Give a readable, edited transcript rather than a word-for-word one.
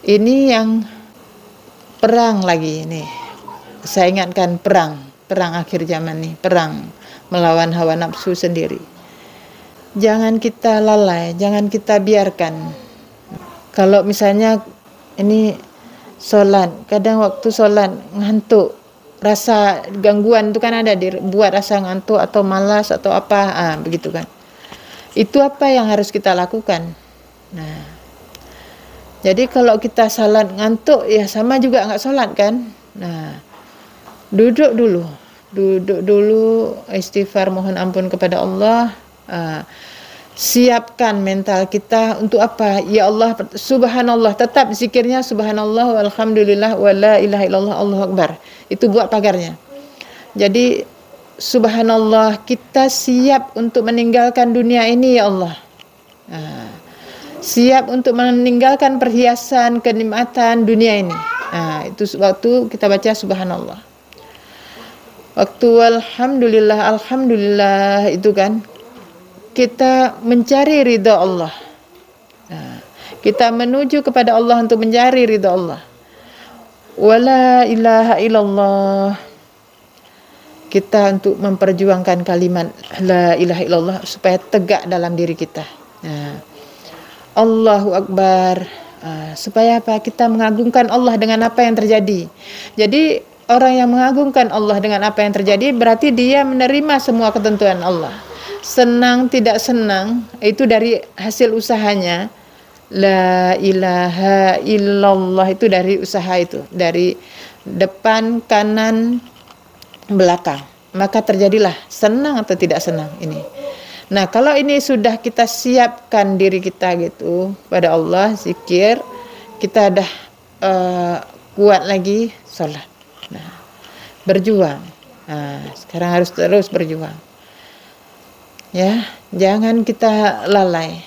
Ini yang perang lagi nih. Saya ingatkan perang akhir zaman nih, perang melawan hawa nafsu sendiri. Jangan kita lalai, jangan kita biarkan. Kalau misalnya ini solat, kadang waktu solat ngantuk, rasa gangguan itu kan ada, buat rasa ngantuk atau malas atau apa, begitu kan. Itu apa yang harus kita lakukan? Nah, jadi kalau kita salat ngantuk ya sama juga nggak solat kan. Nah, duduk dulu, istighfar, mohon ampun kepada Allah. Siapkan mental kita untuk apa? Ya Allah, subhanallah, tetap zikirnya subhanallah walhamdulillah wala ilaha illallah Allahu akbar. Itu buat pagarnya. Jadi subhanallah, kita siap untuk meninggalkan dunia ini ya Allah. Siap untuk meninggalkan perhiasan kenikmatan dunia ini. Itu waktu kita baca subhanallah. Waktu alhamdulillah itu kan kita mencari ridha Allah. Kita menuju kepada Allah untuk mencari ridha Allah. Wala ilaha illallah. Kita untuk memperjuangkan kalimat la ilaha illallah supaya tegak dalam diri kita. Allahu akbar. Supaya apa? Kita mengagungkan Allah dengan apa yang terjadi. Jadi orang yang mengagungkan Allah dengan apa yang terjadi berarti dia menerima semua ketentuan Allah. Senang tidak senang itu dari hasil usahanya. La ilaha illallah itu dari usaha itu, dari depan, kanan, belakang. Maka terjadilah senang atau tidak senang ini. Nah, kalau ini sudah kita siapkan diri kita gitu pada Allah, zikir, kita dah kuat lagi sholat. Nah, berjuang. Sekarang harus terus berjuang. Ya, jangan kita lalai.